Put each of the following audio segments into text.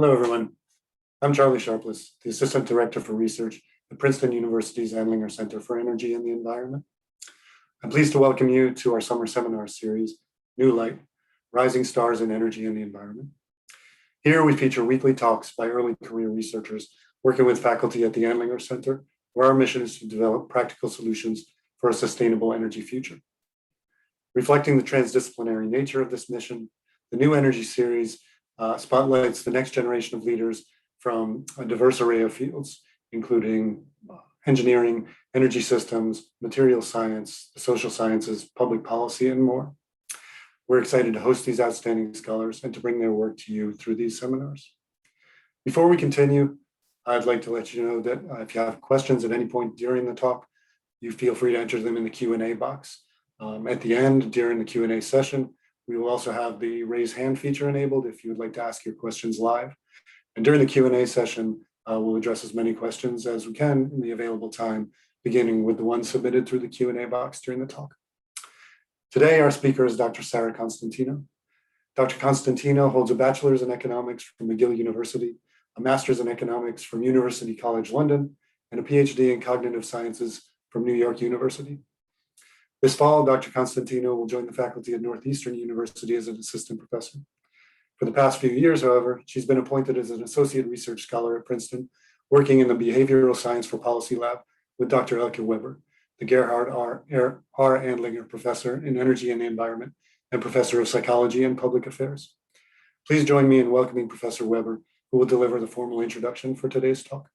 Hello, everyone. I'm Charlie Sharpless, the Assistant Director for Research at Princeton University's Andlinger Center for Energy and the Environment. I'm pleased to welcome you to our summer seminar series, New Light, Rising Stars in Energy and the Environment. Here we feature weekly talks by early career researchers working with faculty at the Andlinger Center, where our mission is to develop practical solutions for a sustainable energy future. Reflecting the transdisciplinary nature of this mission, the New Energy series spotlights the next generation of leaders from a diverse array of fields, including engineering, energy systems, material science, the social sciences, public policy, and more. We're excited to host these outstanding scholars and to bring their work to you through these seminars. Before we continue, I'd like to let you know that if you have questions at any point during the talk, you feel free to enter them in the Q&A box. At the end, during the Q&A session, we will also have the raise hand feature enabled if you would like to ask your questions live. And during the Q&A session, we'll address as many questions as we can in the available time, beginning with the ones submitted through the Q&A box during the talk. Today, our speaker is Dr. Sara Constantino. Dr. Constantino holds a bachelor's in economics from McGill University, a master's in economics from University College London, and a PhD in cognitive sciences from New York University. This fall, Dr. Constantino will join the faculty at Northeastern University as an assistant professor. For the past few years, however, she's been appointed as an associate research scholar at Princeton, working in the Behavioral Science for Policy Lab with Dr. Elke Weber, the Gerhard R. Andlinger Professor in Energy and the Environment and Professor of Psychology and Public Affairs. Please join me in welcoming Professor Weber, who will deliver the formal introduction for today's talk.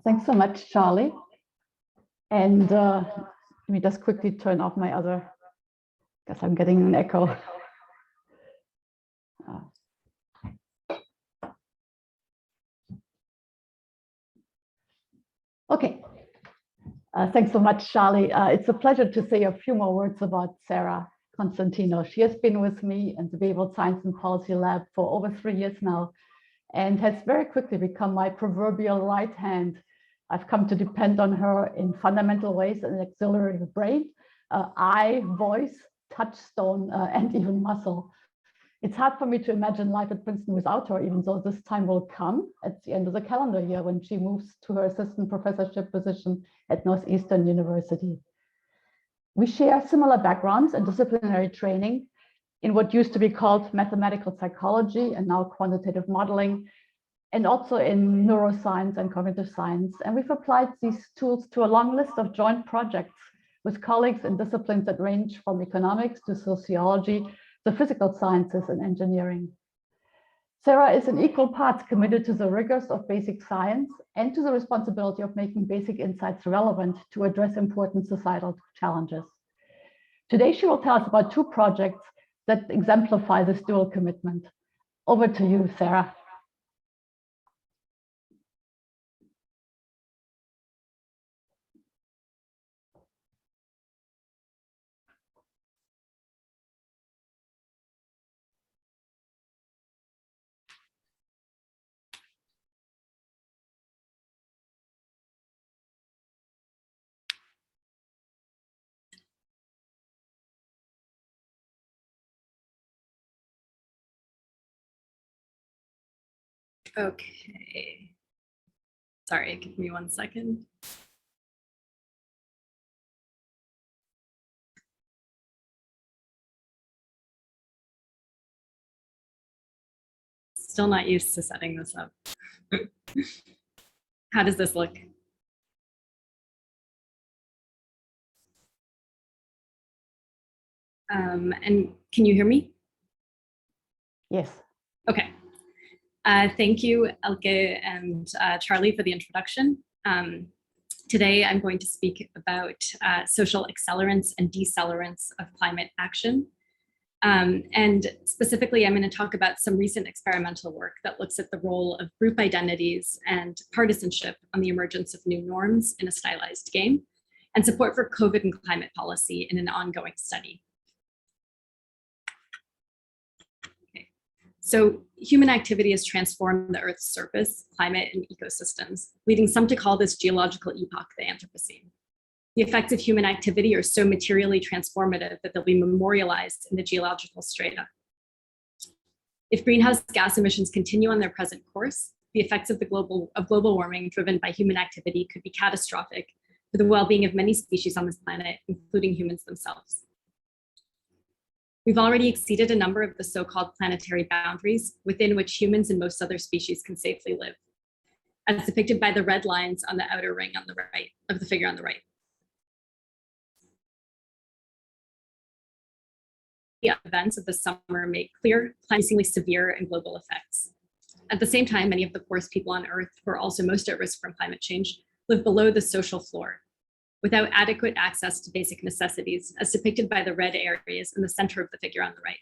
Thanks so much, Charlie. And let me just quickly turn off my other, guess I'm getting an echo. Okay, thanks so much, Charlie. It's a pleasure to say a few more words about Sara Constantino. She has been with me in the Behavioral Science and Policy Lab for over 3 years now, and has very quickly become my proverbial right hand. I've come to depend on her in fundamental ways: an auxiliary brain, eye, voice, touchstone, and even muscle. It's hard for me to imagine life at Princeton without her, even though this time will come at the end of the calendar year when she moves to her assistant professorship position at Northeastern University. We share similar backgrounds and disciplinary training in what used to be called mathematical psychology and now quantitative modeling, and also in neuroscience and cognitive science. And we've applied these tools to a long list of joint projects with colleagues in disciplines that range from economics to sociology, the physical sciences and engineering. Sara is in equal parts committed to the rigors of basic science and to the responsibility of making basic insights relevant to address important societal challenges. Today, she will tell us about 2 projects that exemplify this dual commitment. Over to you, Sara. Okay. Sorry, give me 1 second. Still not used to setting this up. How does this look? And can you hear me? Yes. Okay. Thank you, Elke and Charlie, for the introduction. Today, I'm going to speak about social accelerants and decelerants of climate action. And specifically, I'm going to talk about some recent experimental work that looks at the role of group identities and partisanship on the emergence of new norms in a stylized game, and support for COVID and climate policy in an ongoing study. So human activity has transformed the Earth's surface, climate, and ecosystems, leading some to call this geological epoch the Anthropocene. The effects of human activity are so materially transformative that they'll be memorialized in the geological strata. If greenhouse gas emissions continue on their present course, the effects of global warming driven by human activity could be catastrophic for the well-being of many species on this planet, including humans themselves. We've already exceeded a number of the so-called planetary boundaries within which humans and most other species can safely live, as depicted by the red lines on the outer ring on the right of the figure on the right. The events of the summer make clear increasingly severe and global effects. At the same time, many of the poorest people on Earth, who are also most at risk from climate change, live below the social floor, without adequate access to basic necessities, as depicted by the red areas in the center of the figure on the right.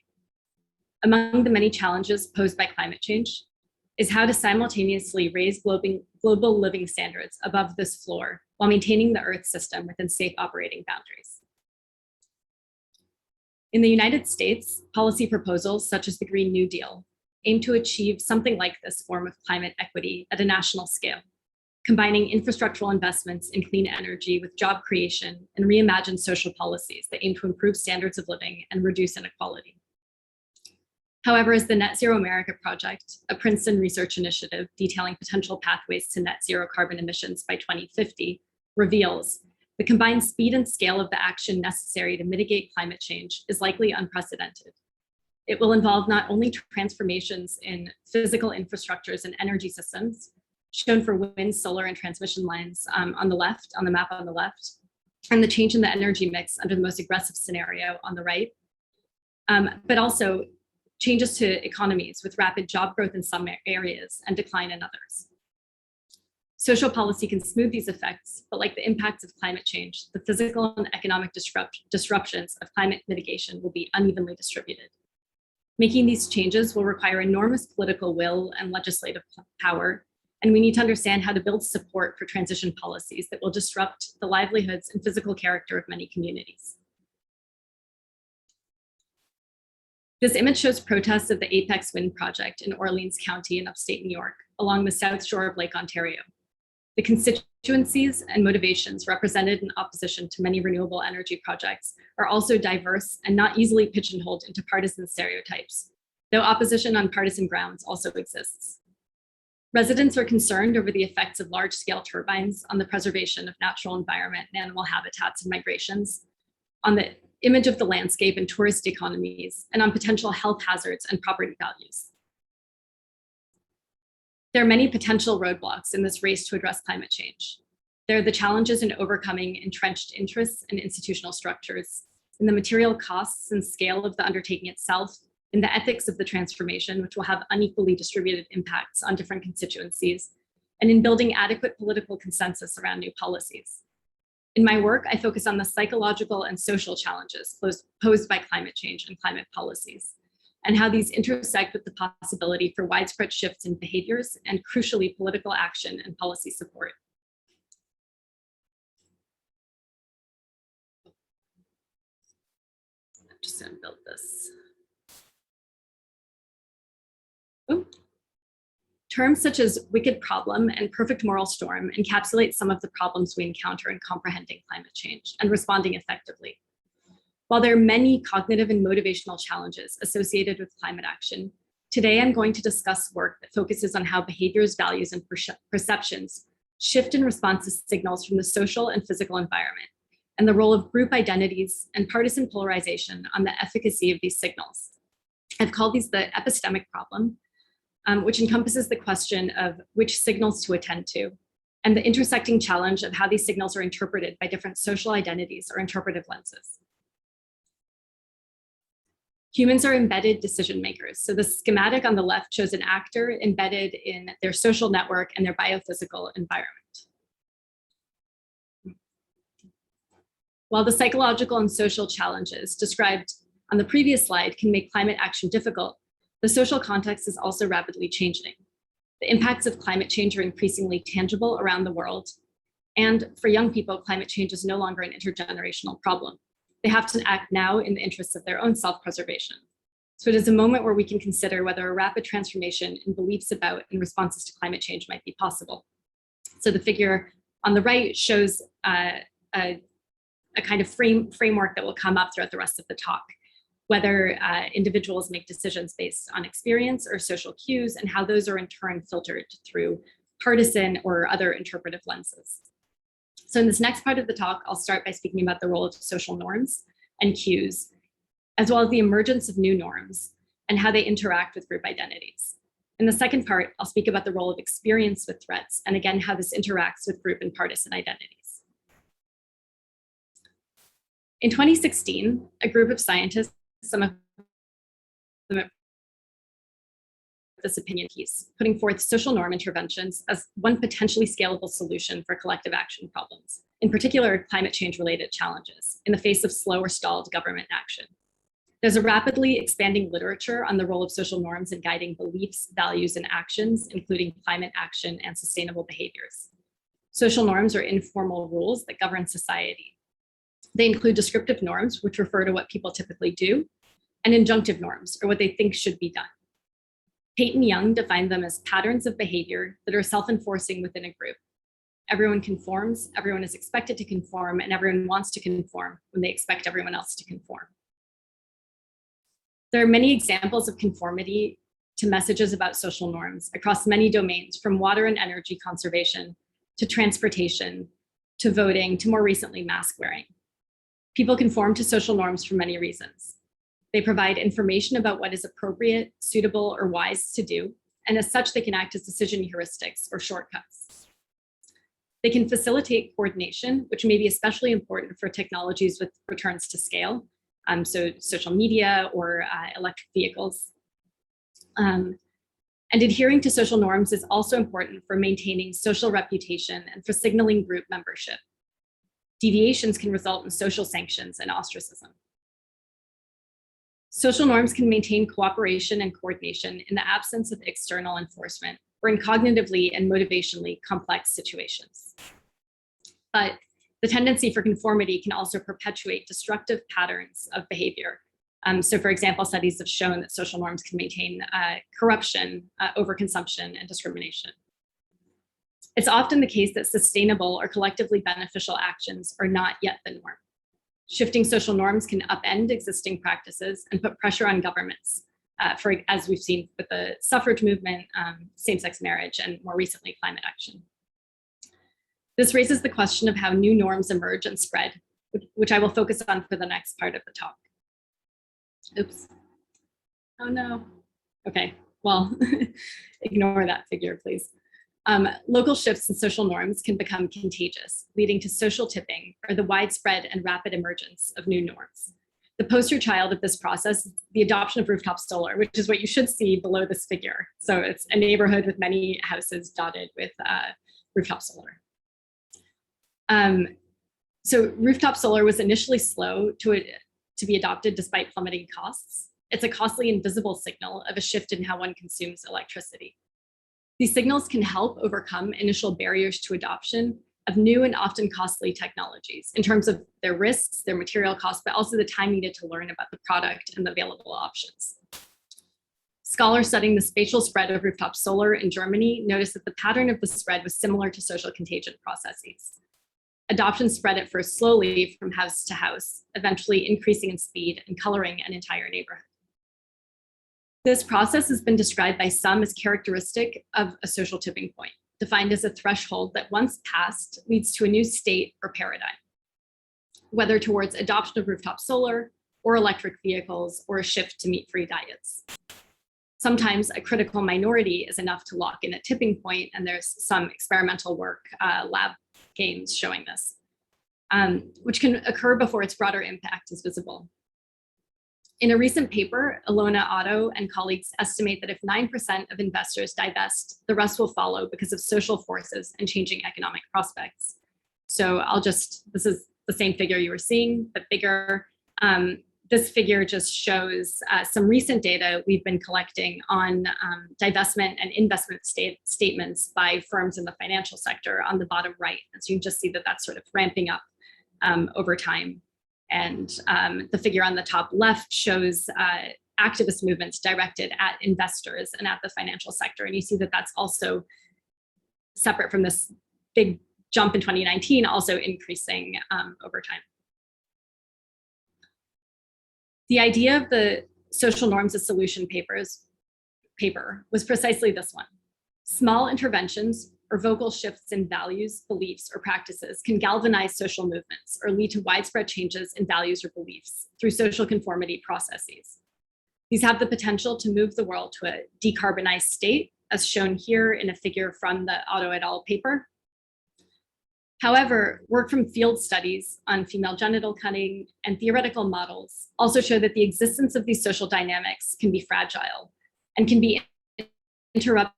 Among the many challenges posed by climate change is how to simultaneously raise global living standards above this floor while maintaining the Earth system within safe operating boundaries. In the United States, policy proposals such as the Green New Deal aim to achieve something like this form of climate equity at a national scale, combining infrastructural investments in clean energy with job creation and reimagined social policies that aim to improve standards of living and reduce inequality. However, as the Net Zero America Project, a Princeton research initiative detailing potential pathways to net zero carbon emissions by 2050, reveals, the combined speed and scale of the action necessary to mitigate climate change is likely unprecedented. It will involve not only transformations in physical infrastructures and energy systems, shown for wind, solar, and transmission lines on the left, on the map on the left, and the change in the energy mix under the most aggressive scenario on the right, but also changes to economies with rapid job growth in some areas and decline in others. Social policy can smooth these effects, but like the impacts of climate change, the physical and economic disruptions of climate mitigation will be unevenly distributed. Making these changes will require enormous political will and legislative power, and we need to understand how to build support for transition policies that will disrupt the livelihoods and physical character of many communities. This image shows protests of the Apex Wind Project in Orleans County in upstate New York, along the south shore of Lake Ontario. The constituencies and motivations represented in opposition to many renewable energy projects are also diverse and not easily pigeonholed into partisan stereotypes, though opposition on partisan grounds also exists. Residents are concerned over the effects of large-scale turbines on the preservation of natural environment and animal habitats and migrations, on the image of the landscape and tourist economies, and on potential health hazards and property values. There are many potential roadblocks in this race to address climate change. There are the challenges in overcoming entrenched interests and institutional structures, in the material costs and scale of the undertaking itself, in the ethics of the transformation, which will have unequally distributed impacts on different constituencies, and in building adequate political consensus around new policies. In my work, I focus on the psychological and social challenges posed by climate change and climate policies, and how these intersect with the possibility for widespread shifts in behaviors and, crucially, political action and policy support. I'm just going to build this. Oh. Terms such as wicked problem and perfect moral storm encapsulate some of the problems we encounter in comprehending climate change and responding effectively. While there are many cognitive and motivational challenges associated with climate action, today I'm going to discuss work that focuses on how behaviors, values, and perceptions shift in response to signals from the social and physical environment, and the role of group identities and partisan polarization on the efficacy of these signals. I've called these the epistemic problem, which encompasses the question of which signals to attend to, and the intersecting challenge of how these signals are interpreted by different social identities or interpretive lenses. Humans are embedded decision makers. So the schematic on the left shows an actor embedded in their social network and their biophysical environment. While the psychological and social challenges described on the previous slide can make climate action difficult, the social context is also rapidly changing. The impacts of climate change are increasingly tangible around the world. And for young people, climate change is no longer an intergenerational problem. They have to act now in the interests of their own self-preservation. So it is a moment where we can consider whether a rapid transformation in beliefs about and responses to climate change might be possible. So the figure on the right shows a a kind of framework that will come up throughout the rest of the talk, whether individuals make decisions based on experience or social cues, and how those are in turn filtered through partisan or other interpretive lenses. So in this next part of the talk, I'll start by speaking about the role of social norms and cues, as well as the emergence of new norms and how they interact with group identities. In the second part, I'll speak about the role of experience with threats, and again, how this interacts with group and partisan identities. In 2016, a group of scientists, some of them at this opinion piece, putting forth social norm interventions as one potentially scalable solution for collective action problems, in particular climate change related challenges, in the face of slow or stalled government action. There's a rapidly expanding literature on the role of social norms in guiding beliefs, values, and actions, including climate action and sustainable behaviors. Social norms are informal rules that govern society. They include descriptive norms, which refer to what people typically do, and injunctive norms, or what they think should be done. Peyton Young defined them as patterns of behavior that are self-enforcing within a group. Everyone conforms, everyone is expected to conform, and everyone wants to conform when they expect everyone else to conform. There are many examples of conformity to messages about social norms across many domains, from water and energy conservation, to transportation, to voting, to more recently mask wearing. People conform to social norms for many reasons. They provide information about what is appropriate, suitable, or wise to do, and as such, they can act as decision heuristics or shortcuts. They can facilitate coordination, which may be especially important for technologies with returns to scale, so social media or electric vehicles. And adhering to social norms is also important for maintaining social reputation and for signaling group membership. Deviations can result in social sanctions and ostracism. Social norms can maintain cooperation and coordination in the absence of external enforcement or in cognitively and motivationally complex situations. But the tendency for conformity can also perpetuate destructive patterns of behavior. So for example, studies have shown that social norms can maintain corruption, overconsumption, and discrimination. It's often the case that sustainable or collectively beneficial actions are not yet the norm. Shifting social norms can upend existing practices and put pressure on governments, as we've seen with the suffrage movement, same-sex marriage, and more recently, climate action. This raises the question of how new norms emerge and spread, which I will focus on for the next part of the talk. Oops. Oh no. Okay, well, ignore that figure, please. Local shifts in social norms can become contagious, leading to social tipping or the widespread and rapid emergence of new norms. The poster child of this process is the adoption of rooftop solar, which is what you should see below this figure. So it's a neighborhood with many houses dotted with rooftop solar. So rooftop solar was initially slow to be adopted despite plummeting costs. It's a costly and visible signal of a shift in how one consumes electricity. These signals can help overcome initial barriers to adoption of new and often costly technologies in terms of their risks, their material costs, but also the time needed to learn about the product and the available options. Scholars studying the spatial spread of rooftop solar in Germany noticed that the pattern of the spread was similar to social contagion processes. Adoption spread at first slowly from house to house, eventually increasing in speed and coloring an entire neighborhood. This process has been described by some as characteristic of a social tipping point, defined as a threshold that once passed leads to a new state or paradigm, whether towards adoption of rooftop solar or electric vehicles or a shift to meat-free diets. Sometimes a critical minority is enough to lock in a tipping point, and there's some experimental work, lab games showing this, which can occur before its broader impact is visible. In a recent paper, Ilona Otto and colleagues estimate that if 9% of investors divest, the rest will follow because of social forces and changing economic prospects. So this is the same figure you were seeing, but bigger. This figure just shows some recent data we've been collecting on divestment and investment statements by firms in the financial sector on the bottom right. And so you can just see that that's sort of ramping up over time. And the figure on the top left shows activist movements directed at investors and at the financial sector. And you see that that's also separate from this big jump in 2019, also increasing over time. The idea of the social norms as solution paper was precisely this one. Small interventions or vocal shifts in values, beliefs, or practices can galvanize social movements or lead to widespread changes in values or beliefs through social conformity processes. These have the potential to move the world to a decarbonized state, as shown here in a figure from the Otto et al. Paper. However, work from field studies on female genital cutting and theoretical models also show that the existence of these social dynamics can be fragile and can be interrupted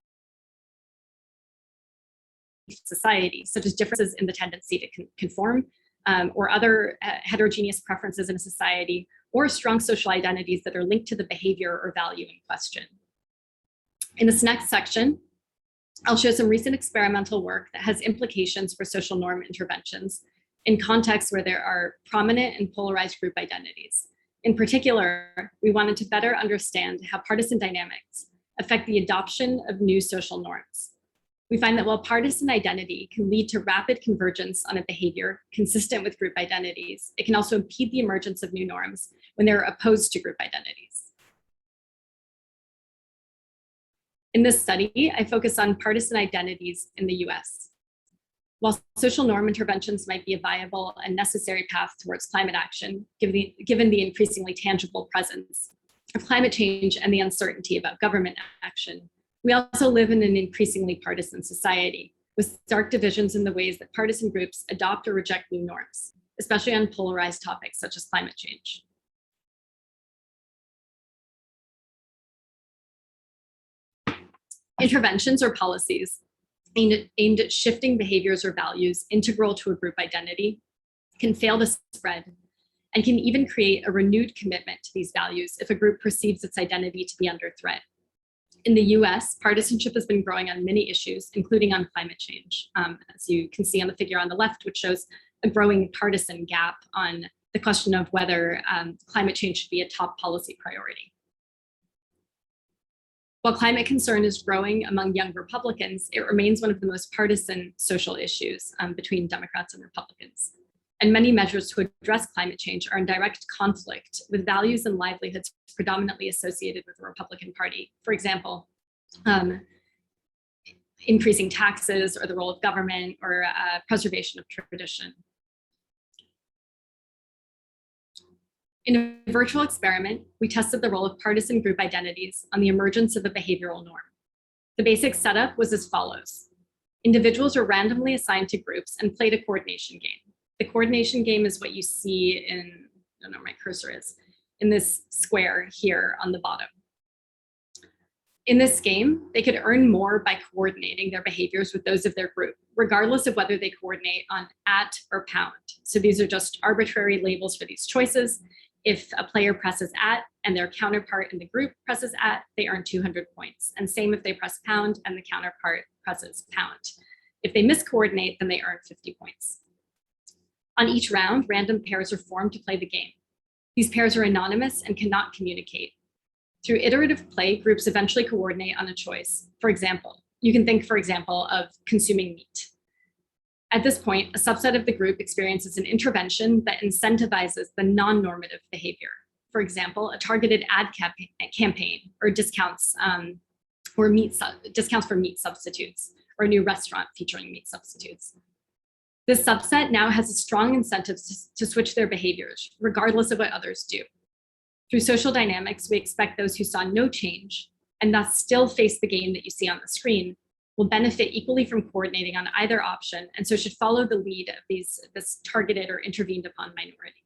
in society, such as differences in the tendency to conform or other heterogeneous preferences in a society, or strong social identities that are linked to the behavior or value in question. In this next section, I'll show some recent experimental work that has implications for social norm interventions in contexts where there are prominent and polarized group identities. In particular, we wanted to better understand how partisan dynamics affect the adoption of new social norms. We find that while partisan identity can lead to rapid convergence on a behavior consistent with group identities, it can also impede the emergence of new norms when they're opposed to group identities. In this study, I focus on partisan identities in the US. While social norm interventions might be a viable and necessary path towards climate action, given the increasingly tangible presence of climate change and the uncertainty about government action, we also live in an increasingly partisan society with stark divisions in the ways that partisan groups adopt or reject new norms, especially on polarized topics such as climate change. Interventions or policies aimed at shifting behaviors or values integral to a group identity can fail to spread and can even create a renewed commitment to these values if a group perceives its identity to be under threat. In the US, partisanship has been growing on many issues, including on climate change, as you can see on the figure on the left, which shows a growing partisan gap on the question of whether climate change should be a top policy priority. While climate concern is growing among young Republicans, it remains one of the most partisan social issues between Democrats and Republicans. And many measures to address climate change are in direct conflict with values and livelihoods predominantly associated with the Republican Party. For example, increasing taxes or the role of government or preservation of tradition. In a virtual experiment, we tested the role of partisan group identities on the emergence of a behavioral norm. The basic setup was as follows. Individuals were randomly assigned to groups and played a coordination game. The coordination game is what you see in, I don't know where my cursor is, in this square here on the bottom. In this game, they could earn more by coordinating their behaviors with those of their group, regardless of whether they coordinate on @ or £. So these are just arbitrary labels for these choices. If a player presses @ and their counterpart in the group presses @ they earn 200 points. And same if they press £, and the counterpart presses £. If they miscoordinate, then they earn 50 points. On each round, random pairs are formed to play the game. These pairs are anonymous and cannot communicate. Through iterative play, groups eventually coordinate on a choice. For example, you can think, for example, of consuming meat. At this point, a subset of the group experiences an intervention that incentivizes the non-normative behavior. For example, a targeted ad campaign or discounts for meat substitutes, or a new restaurant featuring meat substitutes. This subset now has a strong incentive to switch their behaviors, regardless of what others do. Through social dynamics, we expect those who saw no change and thus still face the game that you see on the screen will benefit equally from coordinating on either option, and so should follow the lead of this targeted or intervened upon minority.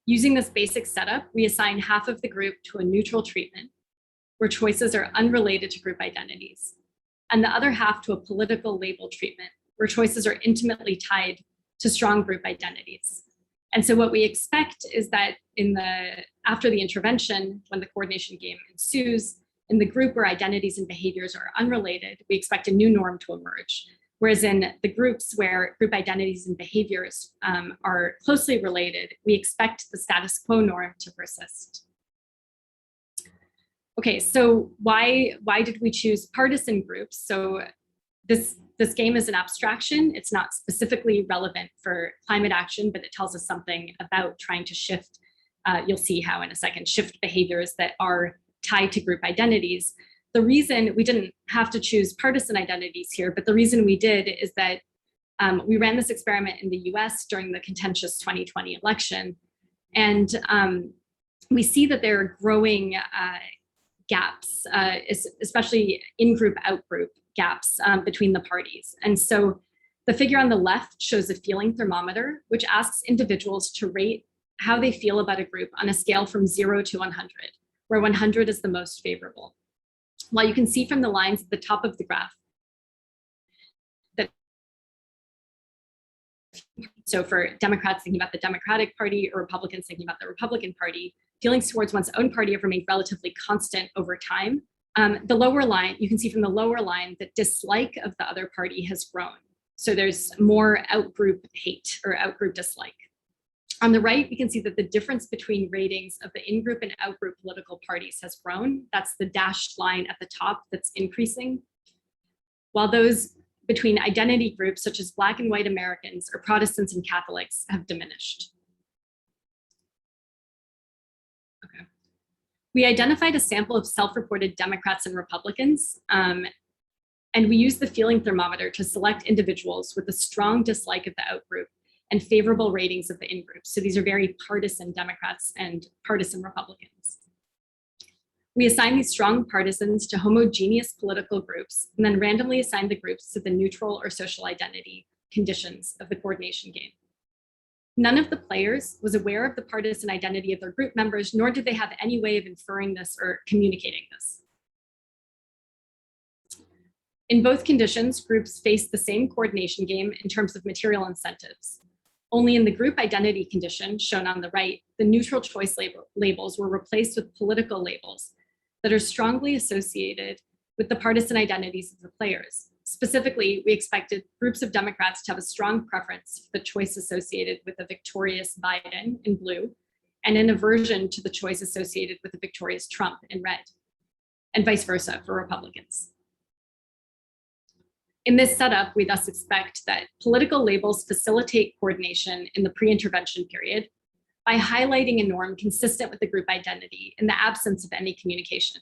Using this basic setup, we assign half of the group to a neutral treatment where choices are unrelated to group identities, and the other half to a political label treatment where choices are intimately tied to strong group identities. And so what we expect is that after the intervention, when the coordination game ensues, in the group where identities and behaviors are unrelated, we expect a new norm to emerge. Whereas in the groups where group identities and behaviors are closely related, we expect the status quo norm to persist. Okay, so why did we choose partisan groups? So this game is an abstraction. It's not specifically relevant for climate action, but it tells us something about trying to shift you'll see how in a second, shift behaviors that are tied to group identities. The reason we didn't have to choose partisan identities here, but the reason we did is that we ran this experiment in the US during the contentious 2020 election. And we see that there are growing gaps, especially in-group, out-group gaps between the parties. And so the figure on the left shows a feeling thermometer, which asks individuals to rate how they feel about a group on a scale from 0 to 100, where 100 is the most favorable. While you can see from the lines at the top of the graph that, so for Democrats thinking about the Democratic Party or Republicans thinking about the Republican Party, feelings towards one's own party have remained relatively constant over time. The lower line, you can see from the lower line that dislike of the other party has grown. So there's more out-group hate or out-group dislike. On the right, we can see that the difference between ratings of the in-group and out-group political parties has grown. That's the dashed line at the top that's increasing, while those between identity groups such as Black and white Americans or Protestants and Catholics have diminished. Okay. We identified a sample of self-reported Democrats and Republicans, and we used the feeling thermometer to select individuals with a strong dislike of the out-group and favorable ratings of the in-group. So these are very partisan Democrats and partisan Republicans. We assigned these strong partisans to homogeneous political groups and then randomly assigned the groups to the neutral or social identity conditions of the coordination game. None of the players was aware of the partisan identity of their group members, nor did they have any way of inferring this or communicating this. In both conditions, groups faced the same coordination game in terms of material incentives. Only in the group identity condition, shown on the right, the neutral choice labels were replaced with political labels that are strongly associated with the partisan identities of the players. Specifically, we expected groups of Democrats to have a strong preference for the choice associated with a victorious Biden in blue, and an aversion to the choice associated with a victorious Trump in red, and vice versa for Republicans. In this setup, we thus expect that political labels facilitate coordination in the pre-intervention period by highlighting a norm consistent with the group identity in the absence of any communication.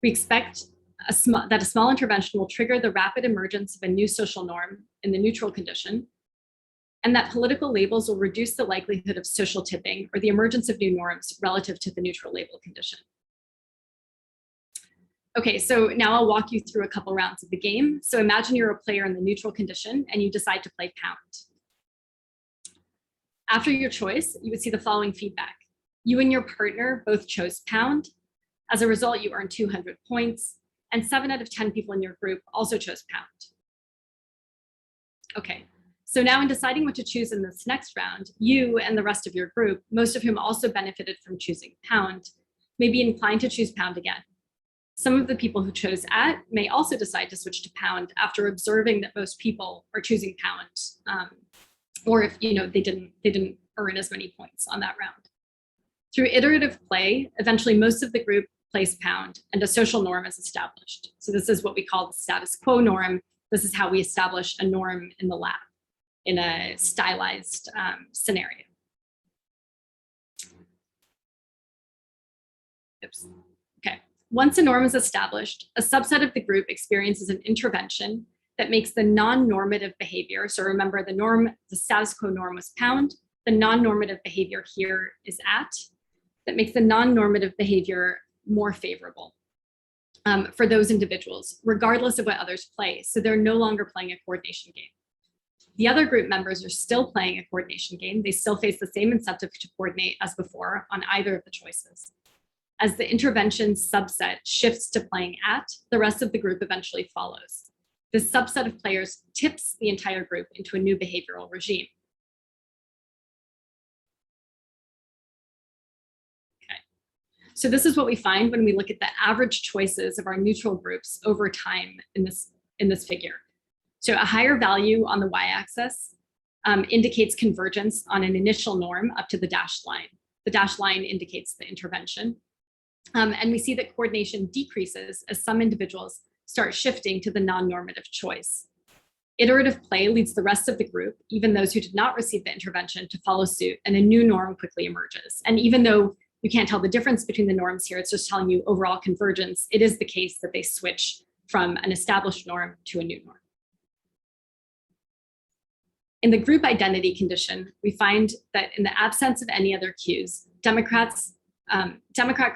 We expect that a small intervention will trigger the rapid emergence of a new social norm in the neutral condition, and that political labels will reduce the likelihood of social tipping or the emergence of new norms relative to the neutral label condition. Okay, so now I'll walk you through a couple rounds of the game. So imagine you're a player in the neutral condition and you decide to play pound. After your choice, you would see the following feedback. You and your partner both chose pound. As a result, you earned 200 points, and 7 out of 10 people in your group also chose pound. Okay, so now in deciding what to choose in this next round, you and the rest of your group, most of whom also benefited from choosing pound, may be inclined to choose pound again. Some of the people who chose at may also decide to switch to pound after observing that most people are choosing pound, or if they didn't earn as many points on that round. Through iterative play, eventually most of the group plays pound and a social norm is established. So this is what we call the status quo norm. This is how we establish a norm in the lab in a stylized scenario. Oops. Okay. Once a norm is established, a subset of the group experiences an intervention that makes the non-normative behavior, so remember the status quo norm was pound, the non-normative behavior here is at, that makes the non-normative behavior more favorable for those individuals, regardless of what others play. So they're no longer playing a coordination game. The other group members are still playing a coordination game. They still face the same incentive to coordinate as before on either of the choices. As the intervention subset shifts to playing at, the rest of the group eventually follows. This subset of players tips the entire group into a new behavioral regime. Okay. So this is what we find when we look at the average choices of our neutral groups over time in this figure. So a higher value on the y-axis indicates convergence on an initial norm up to the dashed line. The dashed line indicates the intervention. And we see that coordination decreases as some individuals start shifting to the non-normative choice. Iterative play leads the rest of the group, even those who did not receive the intervention, to follow suit, and a new norm quickly emerges. And even though you can't tell the difference between the norms here, it's just telling you overall convergence, it is the case that they switch from an established norm to a new norm. In the group identity condition, we find that in the absence of any other cues, Democrat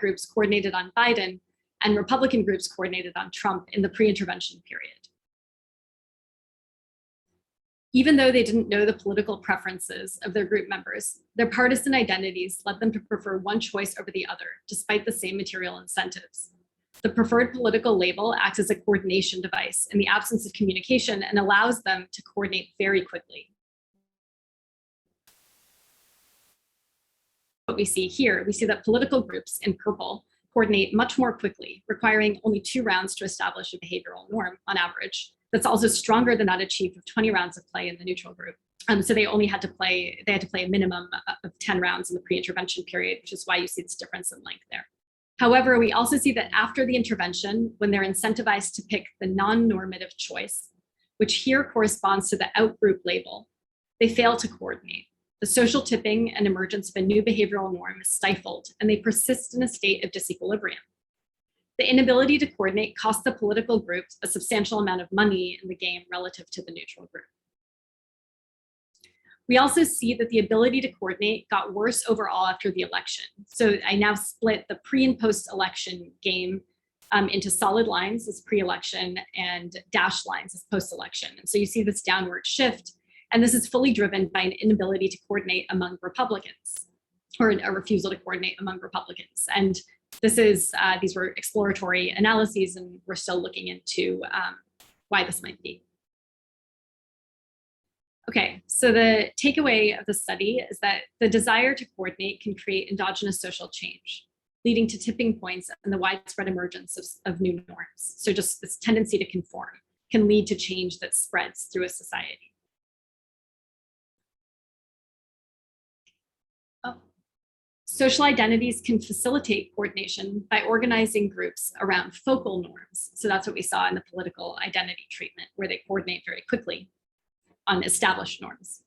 groups coordinated on Biden and Republican groups coordinated on Trump in the pre-intervention period. Even though they didn't know the political preferences of their group members, their partisan identities led them to prefer one choice over the other, despite the same material incentives. The preferred political label acts as a coordination device in the absence of communication and allows them to coordinate very quickly. What we see here, we see that political groups in purple coordinate much more quickly, requiring only 2 rounds to establish a behavioral norm on average. That's also stronger than that achieved with 20 rounds of play in the neutral group. So they had to play a minimum of 10 rounds in the pre-intervention period, which is why you see this difference in length there. However, we also see that after the intervention, when they're incentivized to pick the non-normative choice, which here corresponds to the outgroup label, they fail to coordinate. The social tipping and emergence of a new behavioral norm is stifled, and they persist in a state of disequilibrium. The inability to coordinate cost the political groups a substantial amount of money in the game relative to the neutral group. We also see that the ability to coordinate got worse overall after the election. So I now split the pre and post-election game into solid lines as pre-election and dashed lines as post-election. And so you see this downward shift, and this is fully driven by an inability to coordinate among Republicans, or a refusal to coordinate among Republicans. And these were exploratory analyses, and we're still looking into why this might be. Okay, so the takeaway of the study is that the desire to coordinate can create endogenous social change, leading to tipping points and the widespread emergence of new norms. So just this tendency to conform can lead to change that spreads through a society. Social identities can facilitate coordination by organizing groups around focal norms. So that's what we saw in the political identity treatment, where they coordinate very quickly on established norms.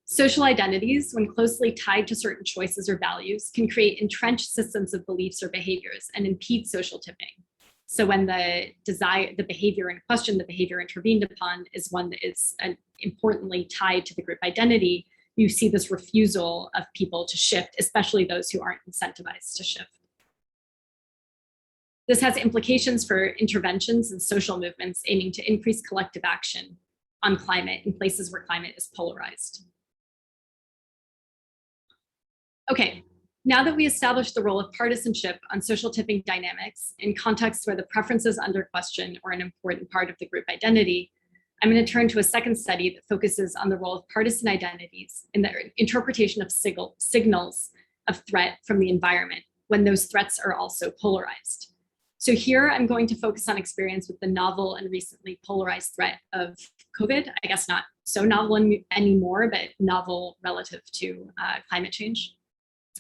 Social identities, when closely tied to certain choices or values, can create entrenched systems of beliefs or behaviors and impede social tipping. So when the behavior in question, the behavior intervened upon, is one that is importantly tied to the group identity, you see this refusal of people to shift, especially those who aren't incentivized to shift. This has implications for interventions and social movements aiming to increase collective action on climate in places where climate is polarized. Okay, now that we established the role of partisanship on social tipping dynamics in contexts where the preferences under question are an important part of the group identity, I'm going to turn to a second study that focuses on the role of partisan identities in the interpretation of signals of threat from the environment when those threats are also polarized. So here I'm going to focus on experience with the novel and recently polarized threat of COVID. I guess not so novel anymore, but novel relative to climate change.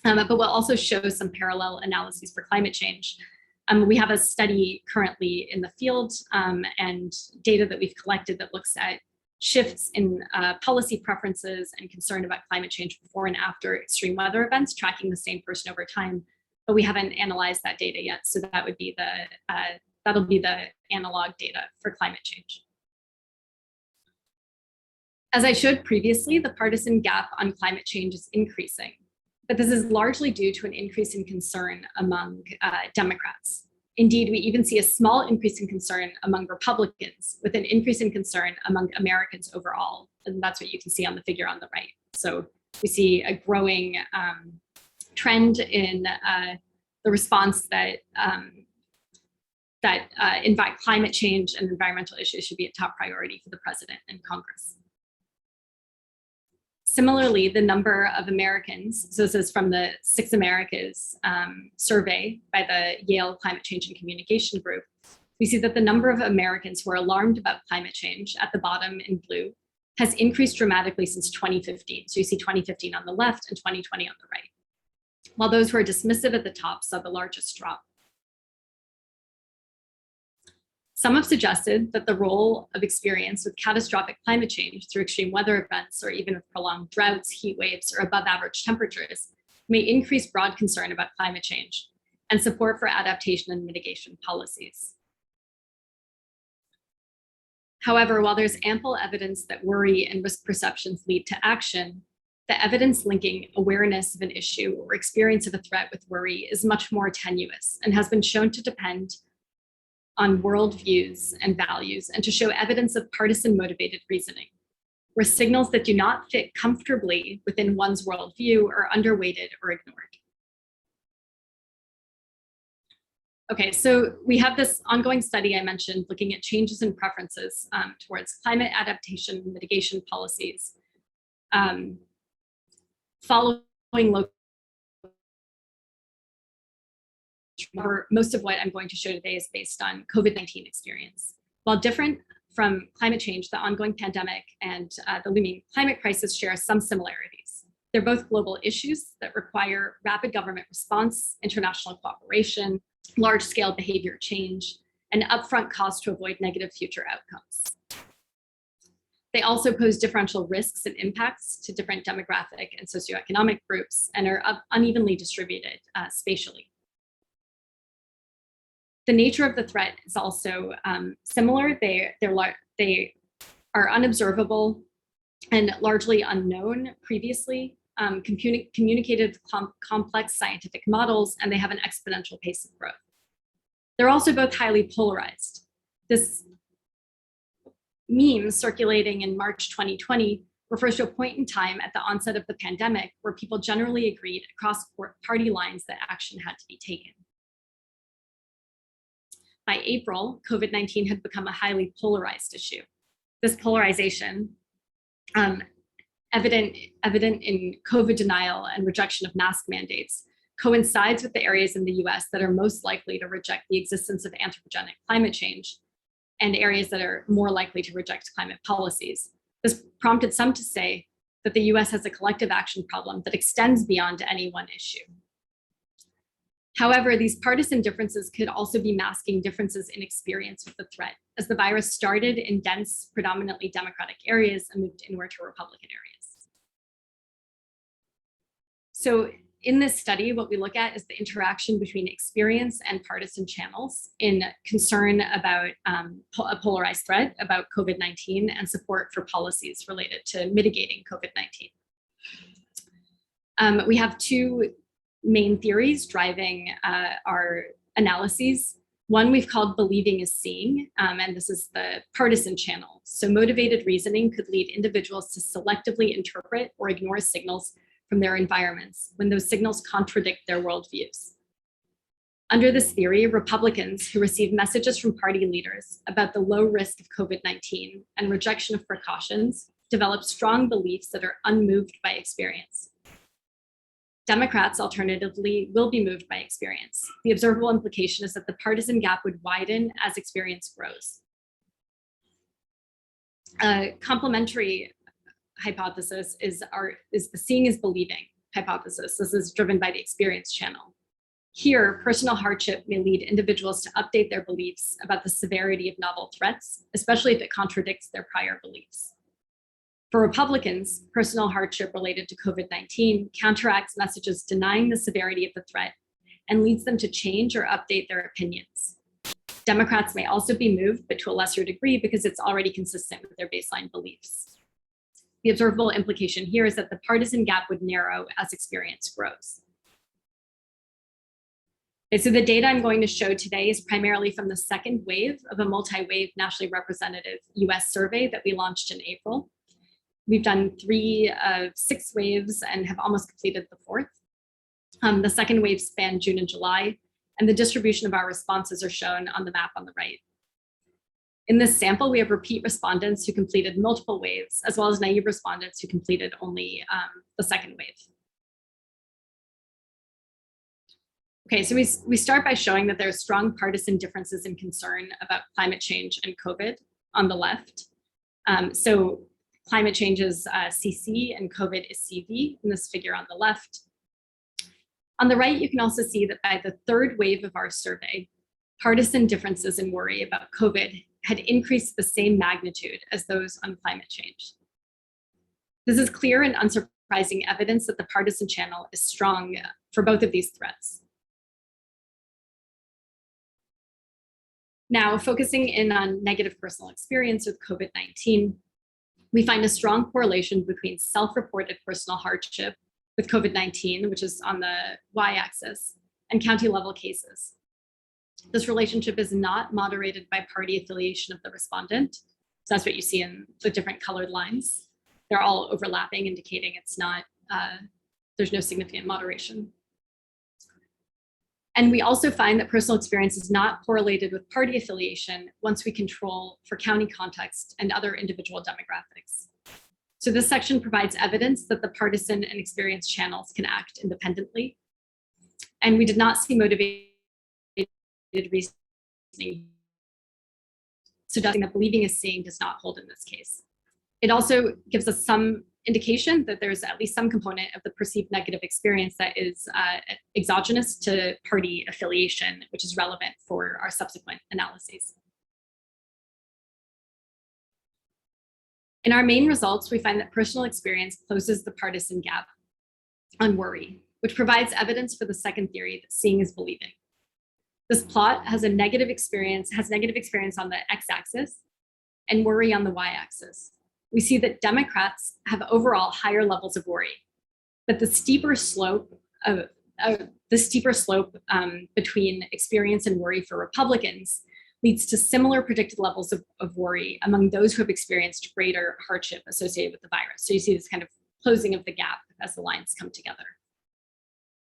But we'll also show some parallel analyses for climate change. We have a study currently in the field and data that we've collected that looks at shifts in policy preferences and concern about climate change before and after extreme weather events, tracking the same person over time. But we haven't analyzed that data yet, so that would be that'll be the analog data for climate change. As I showed previously, the partisan gap on climate change is increasing. But this is largely due to an increase in concern among Democrats. Indeed, we even see a small increase in concern among Republicans, with an increase in concern among Americans overall. And that's what you can see on the figure on the right. So we see a growing trend in the response that climate change and environmental issues should be a top priority for the president and Congress. Similarly, the number of Americans, so this is from the 6 Americas survey by the Yale Climate Change and Communication Group, we see that the number of Americans who are alarmed about climate change at the bottom in blue has increased dramatically since 2015. So you see 2015 on the left and 2020 on the right, while those who are dismissive at the top saw the largest drop. Some have suggested that the role of experience with catastrophic climate change through extreme weather events, or even with prolonged droughts, heat waves, or above average temperatures, may increase broad concern about climate change and support for adaptation and mitigation policies. However, while there's ample evidence that worry and risk perceptions lead to action, the evidence linking awareness of an issue or experience of a threat with worry is much more tenuous and has been shown to depend on worldviews and values, and to show evidence of partisan motivated reasoning, where signals that do not fit comfortably within one's worldview are underweighted or ignored. Okay, so we have this ongoing study I mentioned looking at changes in preferences towards climate adaptation and mitigation policies following local. Most of what I'm going to show today is based on COVID-19 experience. While different from climate change, the ongoing pandemic and the looming climate crisis share some similarities. They're both global issues that require rapid government response, international cooperation, large-scale behavior change, and upfront costs to avoid negative future outcomes. They also pose differential risks and impacts to different demographic and socioeconomic groups and are unevenly distributed spatially. The nature of the threat is also similar. They are unobservable and largely unknown previously, communicated with complex scientific models, and they have an exponential pace of growth. They're also both highly polarized. This meme circulating in March 2020 refers to a point in time at the onset of the pandemic where people generally agreed across party lines that action had to be taken. By April, COVID-19 had become a highly polarized issue. This polarization, evident in COVID denial and rejection of mask mandates, coincides with the areas in the US that are most likely to reject the existence of anthropogenic climate change and areas that are more likely to reject climate policies. This prompted some to say that the US has a collective action problem that extends beyond any one issue. However, these partisan differences could also be masking differences in experience with the threat, as the virus started in dense, predominantly Democratic areas and moved inward to Republican areas. So in this study, what we look at is the interaction between experience and partisan channels in concern about a polarized threat about COVID-19 and support for policies related to mitigating COVID-19. We have two main theories driving our analyses. One we've called believing is seeing, and this is the partisan channel. So motivated reasoning could lead individuals to selectively interpret or ignore signals from their environments when those signals contradict their worldviews. Under this theory, Republicans who receive messages from party leaders about the low risk of COVID-19 and rejection of precautions develop strong beliefs that are unmoved by experience. Democrats, alternatively, will be moved by experience. The observable implication is that the partisan gap would widen as experience grows. A complementary hypothesis is the seeing is believing hypothesis. This is driven by the experience channel. Here, personal hardship may lead individuals to update their beliefs about the severity of novel threats, especially if it contradicts their prior beliefs. For Republicans, personal hardship related to COVID-19 counteracts messages denying the severity of the threat and leads them to change or update their opinions. Democrats may also be moved, but to a lesser degree because it's already consistent with their baseline beliefs. The observable implication here is that the partisan gap would narrow as experience grows. Okay, so the data I'm going to show today is primarily from the second wave of a multi-wave nationally representative US survey that we launched in April. We've done 3 of 6 waves and have almost completed the 4th. The second wave spanned June and July, and the distribution of our responses are shown on the map on the right. In this sample, we have repeat respondents who completed multiple waves, as well as naive respondents who completed only the second wave. Okay, so we start by showing that there are strong partisan differences in concern about climate change and COVID on the left. So climate change is CC and COVID is CV in this figure on the left. On the right, you can also see that by the third wave of our survey, partisan differences in worry about COVID had increased the same magnitude as those on climate change. This is clear and unsurprising evidence that the partisan channel is strong for both of these threats. Now, focusing in on negative personal experience with COVID-19, we find a strong correlation between self-reported personal hardship with COVID-19, which is on the y-axis, and county-level cases. This relationship is not moderated by party affiliation of the respondent. So that's what you see in the different colored lines. They're all overlapping, indicating it's not, there's no significant moderation. And we also find that personal experience is not correlated with party affiliation once we control for county context and other individual demographics. So this section provides evidence that the partisan and experience channels can act independently. And we did not see motivated reasoning, suggesting that believing is seeing does not hold in this case. It also gives us some indication that there's at least some component of the perceived negative experience that is exogenous to party affiliation, which is relevant for our subsequent analyses. In our main results, we find that personal experience closes the partisan gap on worry, which provides evidence for the second theory that seeing is believing. This plot has negative experience on the x-axis and worry on the y-axis. We see that Democrats have overall higher levels of worry, but the steeper slope between experience and worry for Republicans leads to similar predicted levels of worry among those who have experienced greater hardship associated with the virus. So you see this kind of closing of the gap as the lines come together.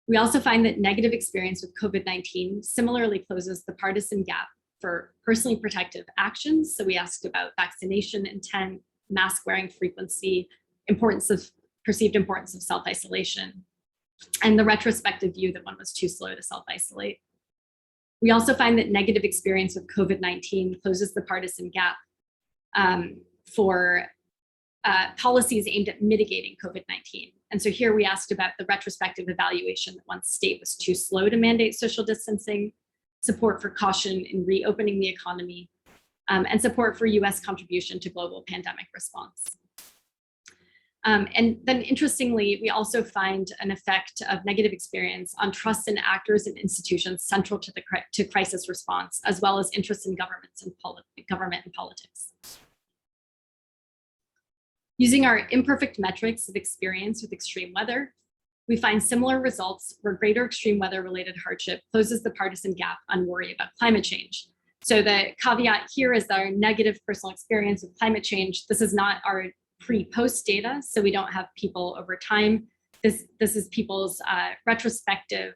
We also find that negative experience with COVID-19 similarly closes the partisan gap for personally protective actions. So we asked about vaccination intent, mask wearing frequency, perceived importance of self-isolation, and the retrospective view that one was too slow to self-isolate. We also find that negative experience with COVID-19 closes the partisan gap for policies aimed at mitigating COVID-19. And so here we asked about the retrospective evaluation that one state was too slow to mandate social distancing, support for caution in reopening the economy, and support for US contribution to global pandemic response. And then interestingly, we also find an effect of negative experience on trust in actors and institutions central to crisis response, as well as interest in government and politics. Using our imperfect metrics of experience with extreme weather, we find similar results where greater extreme weather related hardship closes the partisan gap on worry about climate change. So the caveat here is our negative personal experience with climate change. This is not our pre-post data, so we don't have people over time. This is people's retrospective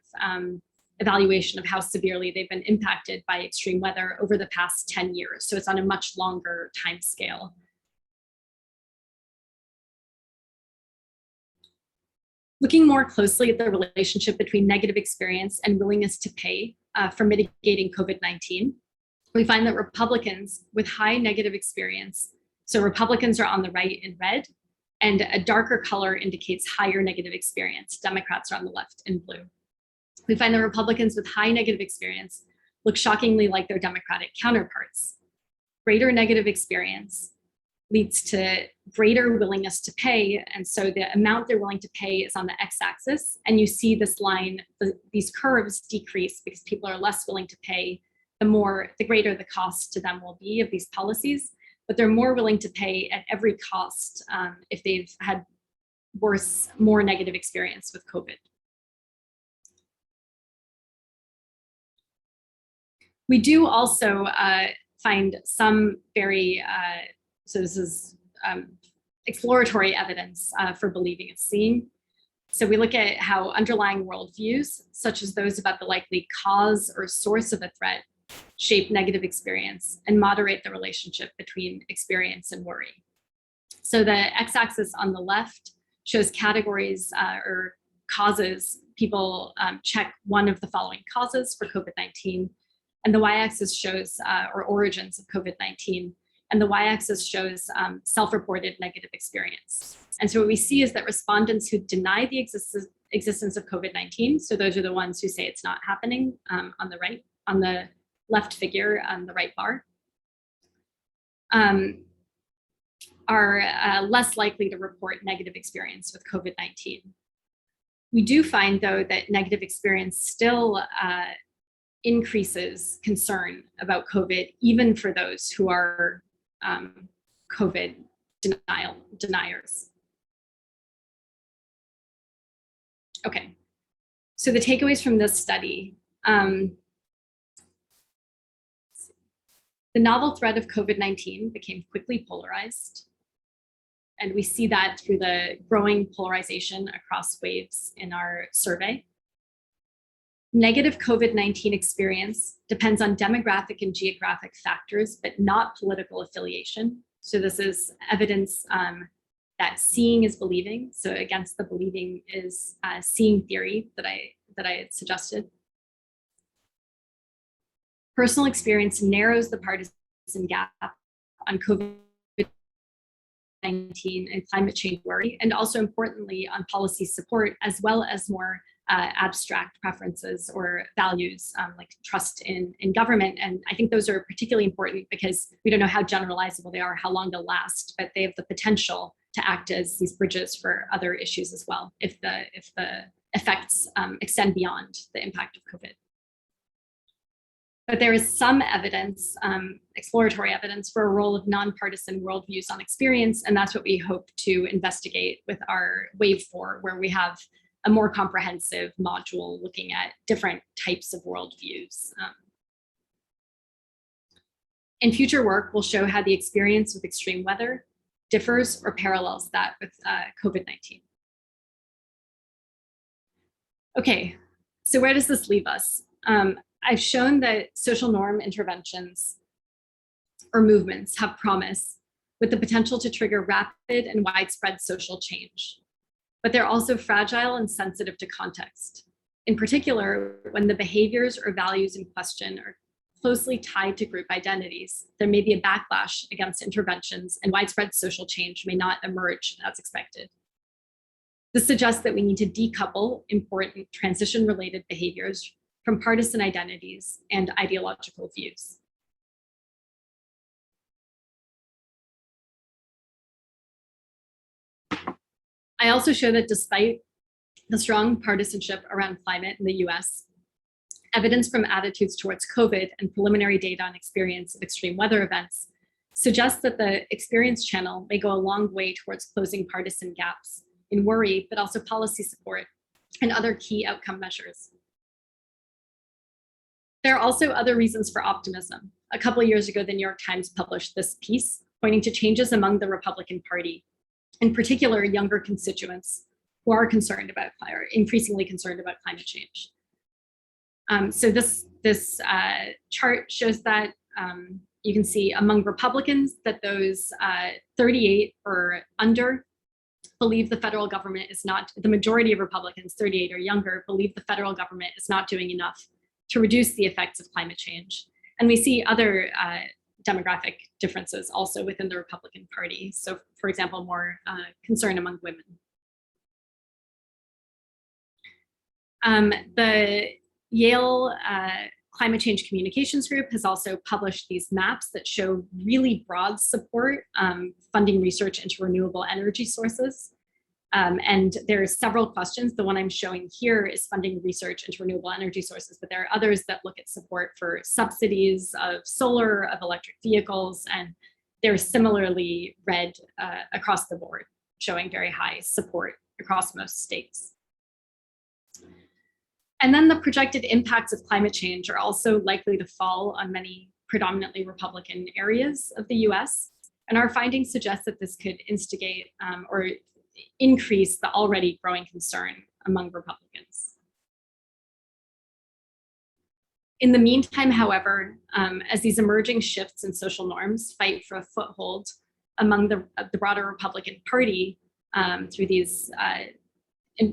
evaluation of how severely they've been impacted by extreme weather over the past 10 years. So it's on a much longer time scale. Looking more closely at the relationship between negative experience and willingness to pay for mitigating COVID-19, we find that Republicans with high negative experience, so Republicans are on the right in red, and a darker color indicates higher negative experience. Democrats are on the left in blue. We find that Republicans with high negative experience look shockingly like their Democratic counterparts. Greater negative experience leads to greater willingness to pay, and so the amount they're willing to pay is on the x-axis, and you see this line, these curves decrease because people are less willing to pay. The greater the cost to them will be of these policies, but they're more willing to pay at every cost if they've had more negative experience with COVID. We do also find some very, so this is exploratory evidence for believing it's seeing. So we look at how underlying worldviews, such as those about the likely cause or source of a threat, shape negative experience and moderate the relationship between experience and worry. So the x-axis on the left shows categories or causes. People check one of the following causes for COVID-19, and the y-axis shows or origins of COVID-19, and the y-axis shows self-reported negative experience. And so what we see is that respondents who deny the existence of COVID-19, so those are the ones who say it's not happening on the right, on the left figure on the right bar, are less likely to report negative experience with COVID-19. We do find, though, that negative experience still increases concern about COVID, even for those who are COVID deniers. Okay, so the takeaways from this study. The novel threat of COVID-19 became quickly polarized. And we see that through the growing polarization across waves in our survey. Negative COVID-19 experience depends on demographic and geographic factors, but not political affiliation. So this is evidence that seeing is believing. So against the believing is seeing theory that I had suggested. Personal experience narrows the partisan gap on COVID-19 and climate change worry, and also importantly on policy support, as well as more abstract preferences or values like trust in government. And I think those are particularly important because we don't know how generalizable they are, how long they'll last, but they have the potential to act as these bridges for other issues as well, if the effects extend beyond the impact of COVID. But there is some evidence, exploratory evidence, for a role of nonpartisan worldviews on experience, and that's what we hope to investigate with our Wave 4, where we have a more comprehensive module looking at different types of worldviews. In future work, we'll show how the experience with extreme weather differs or parallels that with COVID-19. Okay, so where does this leave us? I've shown that social norm interventions or movements have promise with the potential to trigger rapid and widespread social change, but they're also fragile and sensitive to context. In particular, when the behaviors or values in question are closely tied to group identities, there may be a backlash against interventions and widespread social change may not emerge as expected. This suggests that we need to decouple important transition-related behaviors from partisan identities and ideological views. I also show that despite the strong partisanship around climate in the US, evidence from attitudes towards COVID and preliminary data on experience of extreme weather events suggests that the experience channel may go a long way towards closing partisan gaps in worry, but also policy support and other key outcome measures. There are also other reasons for optimism. A couple of years ago, the New York Times published this piece pointing to changes among the Republican Party, in particular younger constituents who are concerned about, or increasingly concerned about climate change. So this chart shows that you can see among Republicans that those 38 or under believe the federal government is not, the majority of Republicans, 38 or younger, believe the federal government is not doing enough to reduce the effects of climate change. And we see other demographic differences also within the Republican Party. So for example, more concern among women. The Yale Climate Change Communications Group has also published these maps that show really broad support funding research into renewable energy sources. And there are several questions. The one I'm showing here is funding research into renewable energy sources, but there are others that look at support for subsidies of solar, of electric vehicles, and they're similarly red across the board, showing very high support across most states. And then the projected impacts of climate change are also likely to fall on many predominantly Republican areas of the US. And our findings suggest that this could instigate or increase the already growing concern among Republicans. In the meantime, however, as these emerging shifts in social norms fight for a foothold among the broader Republican Party through these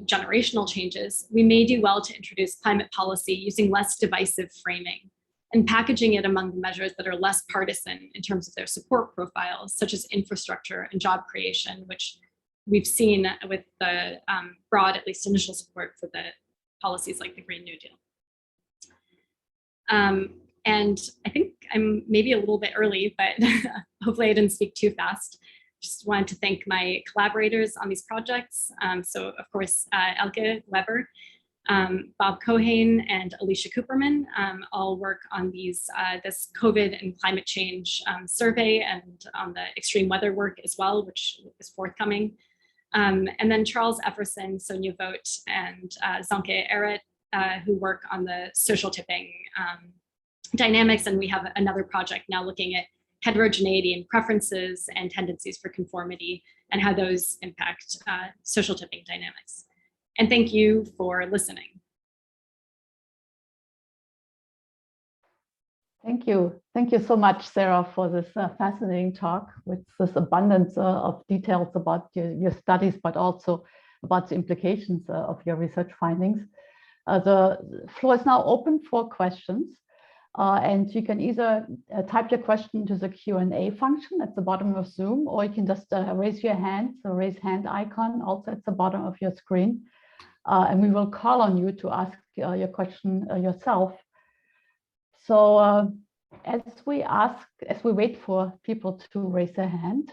generational changes, we may do well to introduce climate policy using less divisive framing and packaging it among the measures that are less partisan in terms of their support profiles, such as infrastructure and job creation, which we've seen with the broad, at least initial support for the policies like the Green New Deal. And I think I'm maybe a little bit early, but hopefully I didn't speak too fast. Just wanted to thank my collaborators on these projects. So of course, Elke Weber, Bob Cohane, and Alicia Cooperman all work on these this COVID and climate change survey, and on the extreme weather work as well, which is forthcoming. And then Charles Efferson, Sonia Vogt, and Zanke Eret, who work on the social tipping dynamics. And we have another project now looking at heterogeneity in preferences and tendencies for conformity and how those impact social tipping dynamics. And thank you for listening. Thank you. Thank you so much, Sara, for this fascinating talk with this abundance of details about your studies, but also about the implications of your research findings. The floor is now open for questions. And you can either type your question into the Q&A function at the bottom of Zoom, or you can just raise your hand, the raise hand icon also at the bottom of your screen. And we will call on you to ask your question yourself. So as we wait for people to raise their hand,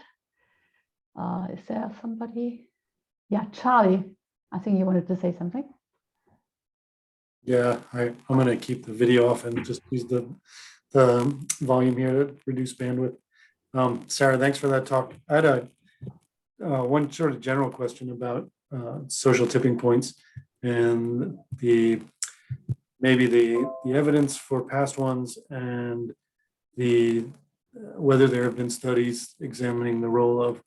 is there somebody? Yeah, Charlie, I think you wanted to say something. Yeah, I'm going to keep the video off and just use the volume here to reduce bandwidth. Sara, thanks for that talk. I had one sort of general question about social tipping points and maybe the evidence for past ones, and whether there have been studies examining the role of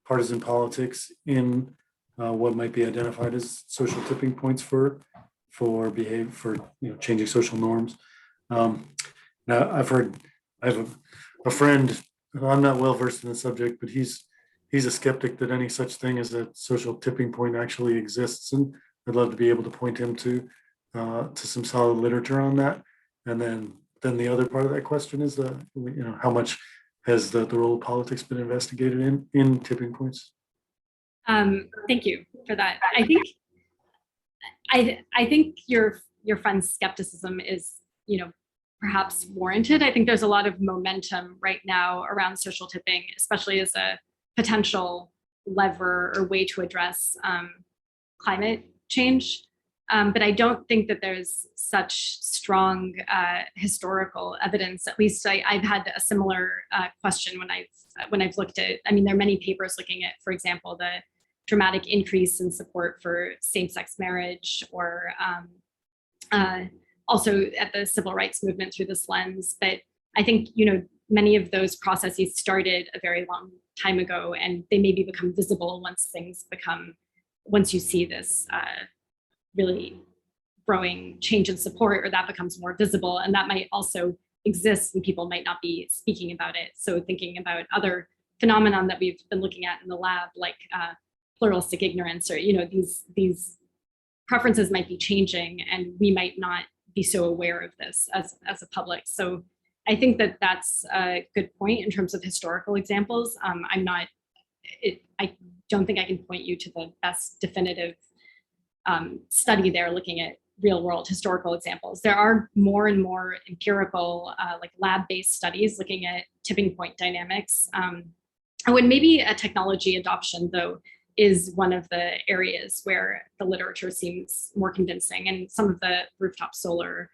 partisan politics in what might be identified as social tipping points for changing social norms. Now I have a friend who I'm not well versed in the subject, but he's a skeptic that any such thing as a social tipping point actually exists, and I'd love to be able to point him to some solid literature on that. And then the other part of that question is how much has the role of politics been investigated in tipping points? Thank you for that. I think your friend's skepticism is, perhaps warranted. I think there's a lot of momentum right now around social tipping, especially as a potential lever or way to address climate change. But I don't think that there's such strong historical evidence. At least I've had a similar question when I've looked at. I mean, there are many papers looking at, for example, the dramatic increase in support for same-sex marriage, or also at the civil rights movement through this lens. But I think, many of those processes started a very long time ago, and they maybe become visible once you see this really growing change in support, or that becomes more visible. And that might also exist and people might not be speaking about it. So thinking about other phenomenon that we've been looking at in the lab, like pluralistic ignorance, or these preferences might be changing, and we might not be so aware of this as a public. So I think that that's a good point in terms of historical examples. I don't think I can point you to the best definitive study there looking at real world historical examples. There are more and more empirical, like lab-based studies looking at tipping point dynamics. And when maybe a technology adoption, though, is one of the areas where the literature seems more convincing, and some of the rooftop solar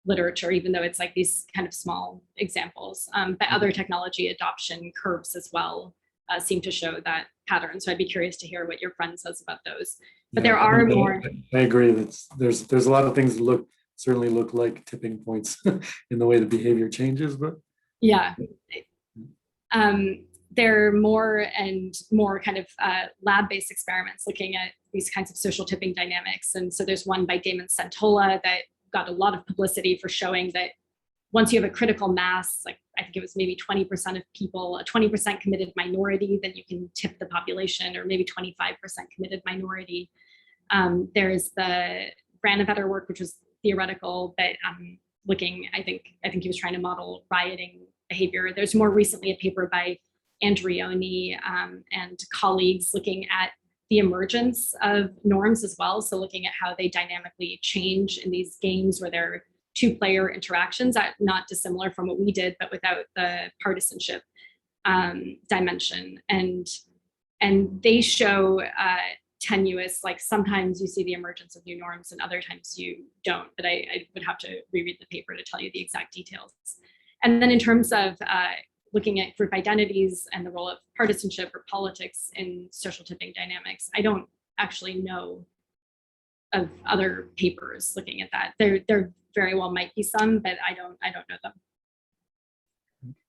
literature, even though it's like these kind of small examples, but other technology adoption curves as well seem to show that pattern. So I'd be curious to hear what your friend says about those. But there are more. I agree that there's a lot of things that certainly look like tipping points in the way the behavior changes, but yeah. There are more and more kind of lab-based experiments looking at these kinds of social tipping dynamics. And so there's one by Damon Santola that got a lot of publicity for showing that once you have a critical mass, like I think it was maybe 20% of people, a 20% committed minority, then you can tip the population, or maybe 25% committed minority. There's the Granovetter work, which was theoretical, but looking, I think he was trying to model rioting behavior. There's more recently a paper by Andrioni and colleagues looking at the emergence of norms as well. So looking at how they dynamically change in these games where there are two-player interactions, not dissimilar from what we did, but without the partisanship dimension. And they show tenuous, like sometimes you see the emergence of new norms and other times you don't, but I would have to reread the paper to tell you the exact details. And then in terms of looking at group identities and the role of partisanship or politics in social tipping dynamics, I don't actually know of other papers looking at that. There very well might be some, but I don't know them.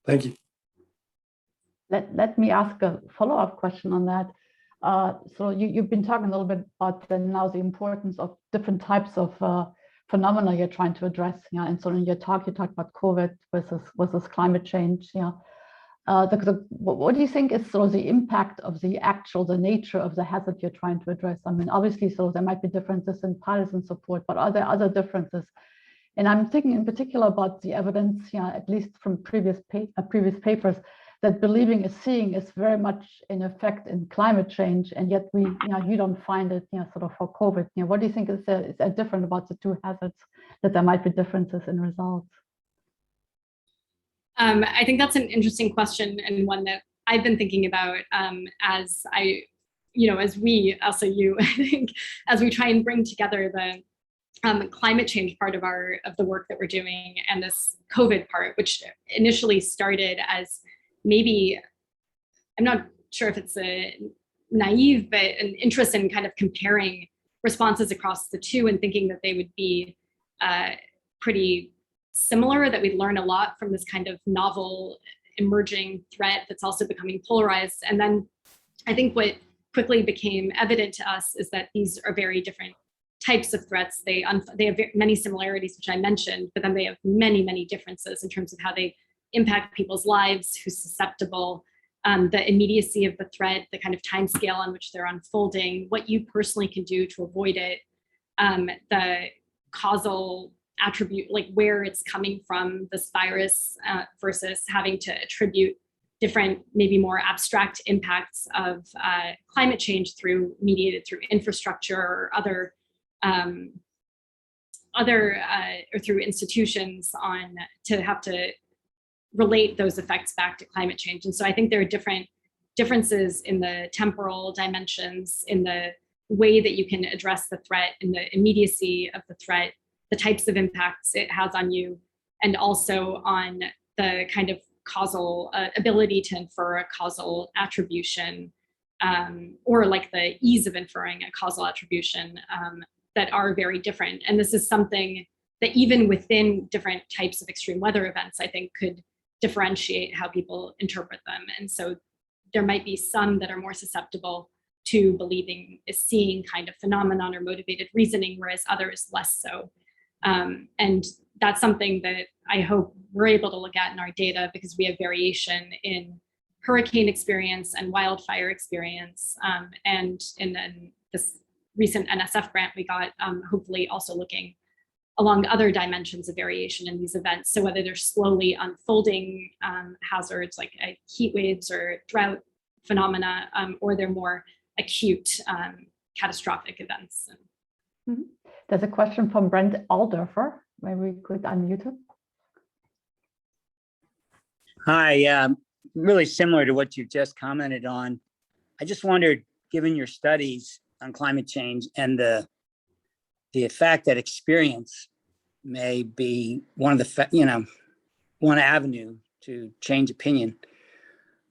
Thank you. Let me ask a follow-up question on that. So you've been talking a little bit about now the importance of different types of phenomena you're trying to address. Yeah, and so in your talk, you talked about COVID versus climate change. Yeah, what do you think is sort of the impact of the nature of the hazard you're trying to address? I mean, obviously, so there might be differences in partisan support, but are there other differences? And I'm thinking in particular about the evidence, yeah, at least from previous papers, that believing is seeing is very much in effect in climate change, and yet you don't find it, sort of for COVID. What do you think is different about the two hazards, that there might be differences in results? I think that's an interesting question, and one that I've been thinking about as we, also you, I think, as we try and bring together the climate change part of the work that we're doing and this COVID part, which initially started as maybe, I'm not sure if it's a naive, but an interest in kind of comparing responses across the two and thinking that they would be pretty similar, that we'd learn a lot from this kind of novel emerging threat that's also becoming polarized. And then I think what quickly became evident to us is that these are very different types of threats. They have many similarities, which I mentioned, but then they have many, many differences in terms of how they impact people's lives, who's susceptible, the immediacy of the threat, the kind of time scale on which they're unfolding, what you personally can do to avoid it, the causal attribute, like where it's coming from, this virus, versus having to attribute different, maybe more abstract impacts of climate change mediated through infrastructure or other or through institutions to have to relate those effects back to climate change. And so I think there are differences in the temporal dimensions, in the way that you can address the threat, in the immediacy of the threat, the types of impacts it has on you, and also on the kind of causal ability to infer a causal attribution, or like the ease of inferring a causal attribution, that are very different. And this is something that even within different types of extreme weather events, I think could differentiate how people interpret them. And so there might be some that are more susceptible to believing is seeing kind of phenomenon or motivated reasoning, whereas others less so. And that's something that I hope we're able to look at in our data, because we have variation in hurricane experience and wildfire experience. And in this recent NSF grant we got, hopefully also looking along other dimensions of variation in these events. So whether they're slowly unfolding hazards like heat waves or drought phenomena, or they're more acute catastrophic events. Mm-hmm. There's a question from Brent Alderfer. Maybe we could unmute him. Hi, really similar to what you just commented on. I just wondered, given your studies on climate change and the fact that experience may be one of the, one avenue to change opinion,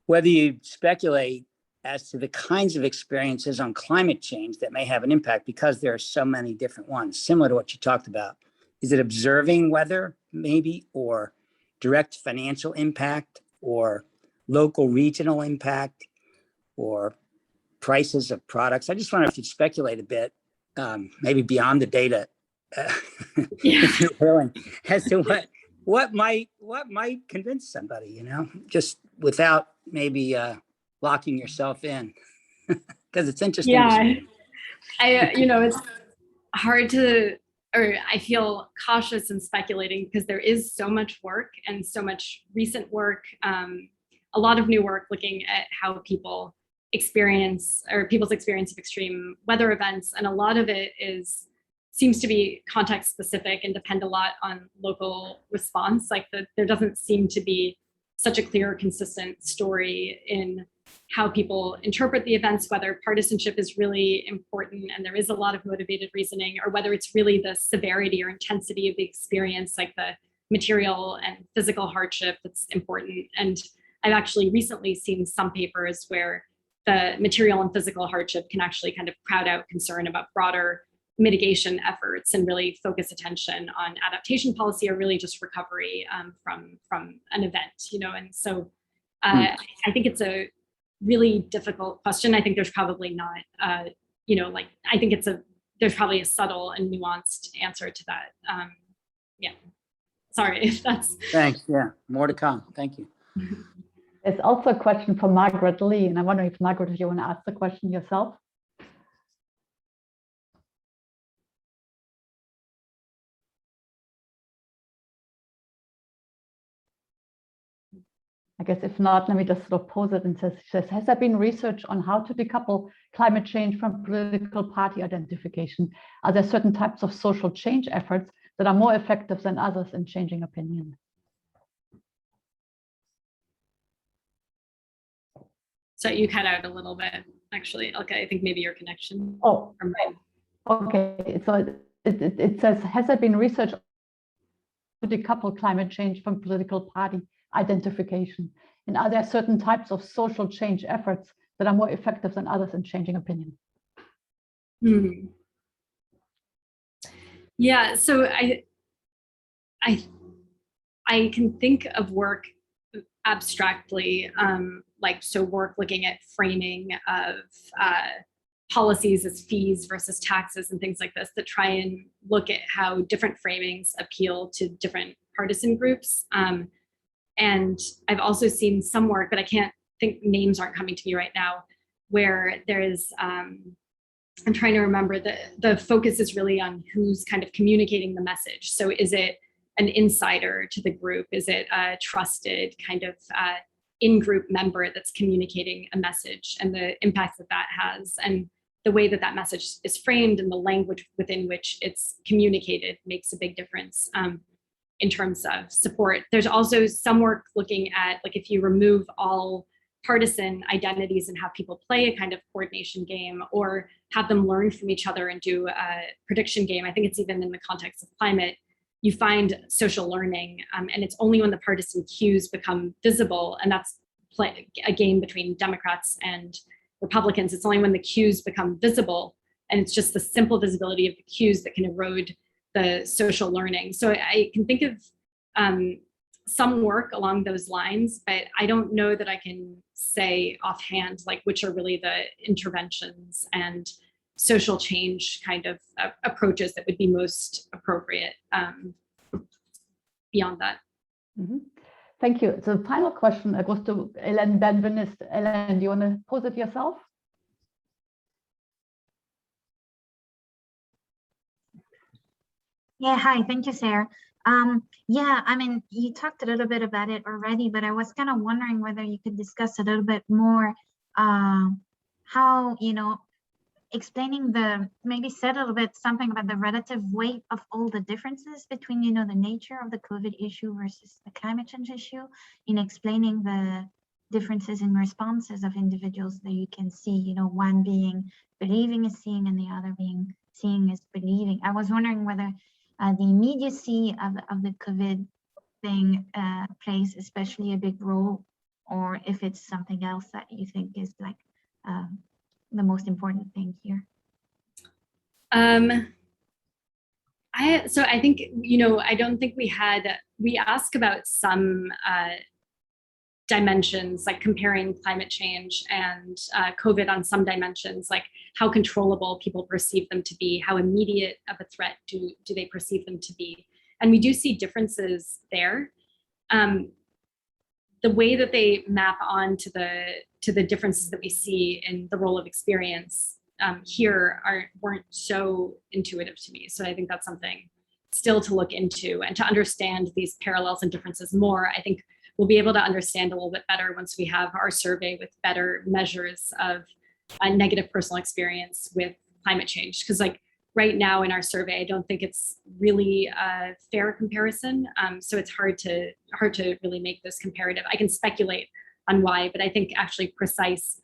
whether you speculate as to the kinds of experiences on climate change that may have an impact, because there are so many different ones, similar to what you talked about. Is it observing weather, maybe, or direct financial impact, or local regional impact, or prices of products? I just wonder if you'd speculate a bit, maybe beyond the data, if you're willing, as to what might convince somebody, just without maybe locking yourself in, because it's interesting. Yeah, it's hard to, or I feel cautious in speculating, because there is so much work and so much recent work, a lot of new work looking at how people's experience of extreme weather events, and a lot of it is seems to be context specific and depend a lot on local response. Like there doesn't seem to be such a clear, consistent story in how people interpret the events, whether partisanship is really important and there is a lot of motivated reasoning, or whether it's really the severity or intensity of the experience, like the material and physical hardship that's important. And I've actually recently seen some papers where the material and physical hardship can actually kind of crowd out concern about broader mitigation efforts and really focus attention on adaptation policy or really just recovery from an event, and so I think it's a really difficult question. I think there's probably not, I think there's probably a subtle and nuanced answer to that. Yeah, sorry if that's. Thanks, yeah, more to come, thank you. There's also a question from Margaret Lee, and I wonder if Margaret, if you want to ask the question yourself. I guess if not, let me just sort of pose it and says, has there been research on how to decouple climate change from political party identification? Are there certain types of social change efforts that are more effective than others in changing opinion? So you cut out a little bit, actually. Okay, I think maybe your connection. Oh, okay. So it says, has there been research to decouple climate change from political party identification? And are there certain types of social change efforts that are more effective than others in changing opinion? Yeah, so I can think of work abstractly, work looking at framing of policies as fees versus taxes and things like this that try and look at how different framings appeal to different partisan groups. And I've also seen some work, but I can't think, names aren't coming to me right now, where there's, I'm trying to remember, the focus is really on who's kind of communicating the message. So is it an insider to the group? Is it a trusted kind of in-group member that's communicating a message and the impact that that has? And the way that that message is framed and the language within which it's communicated makes a big difference. In terms of support. There's also some work looking at, like, if you remove all partisan identities and have people play a kind of coordination game or have them learn from each other and do a prediction game, I think it's even in the context of climate, you find social learning, and it's only when the partisan cues become visible, and that's a game between Democrats and Republicans, it's only when the cues become visible, and it's just the simple visibility of the cues that can erode the social learning. So I can think of some work along those lines, but I don't know that I can say offhand, like, which are really the interventions and social change kind of approaches that would be most appropriate beyond that. Mm-hmm. Thank you. So the final question goes to Hélène Benveniste. Hélène, do you want to pose it yourself? Yeah, hi, thank you, Sarah. Yeah, I mean, you talked a little bit about it already, but I was kind of wondering whether you could discuss a little bit more how, explaining maybe said a little bit something about the relative weight of all the differences between, the nature of the COVID issue versus the climate change issue, in explaining the differences in responses of individuals that you can see, one being believing is seeing and the other being seeing is believing. I was wondering whether the immediacy of the COVID thing plays especially a big role, or if it's something else that you think is like the most important thing here. So I think, I don't think we ask about some dimensions, like comparing climate change and COVID on some dimensions, like how controllable people perceive them to be, how immediate of a threat do they perceive them to be. And we do see differences there. The way that they map on to the differences that we see in the role of experience here weren't so intuitive to me. So I think that's something still to look into, and to understand these parallels and differences more. I think we'll be able to understand a little bit better once we have our survey with better measures of a negative personal experience with climate change. Because, like, right now in our survey, I don't think it's really a fair comparison. So it's hard to really make this comparative. I can speculate on why, but I think actually precise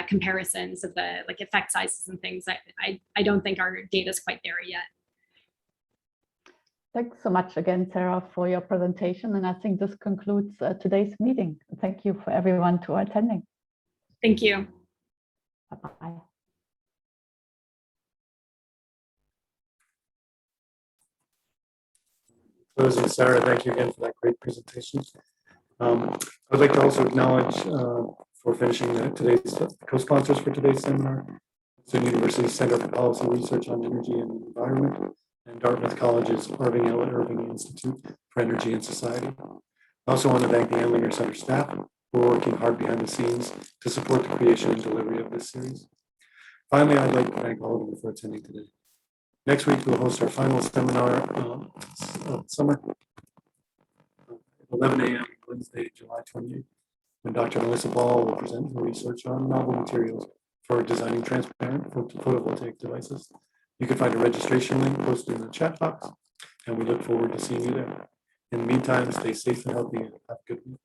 comparisons of the like effect sizes and things, I don't think our data is quite there yet. Thanks so much again, Sara, for your presentation. And I think this concludes today's meeting. Thank you for everyone to attending. Thank you. Bye-bye. Liz and Sara, thank you again for that great presentation. I'd like to also acknowledge for finishing today's co-sponsors for today's seminar, Princeton University Center for Policy Research on Energy and the Environment, and Dartmouth College's Irving L. Irving Institute for Energy and Society. I also want to thank the Andlinger Center staff who are working hard behind the scenes to support the creation and delivery of this series. Finally, I'd like to thank all of you for attending today. Next week, we'll host our final seminar of summer, 11 a.m. Wednesday, July 28th, when Dr. Melissa Ball will present her research on novel materials for designing transparent photovoltaic devices. You can find a registration link posted in the chat box, and we look forward to seeing you there. In the meantime, stay safe and healthy and have a good week.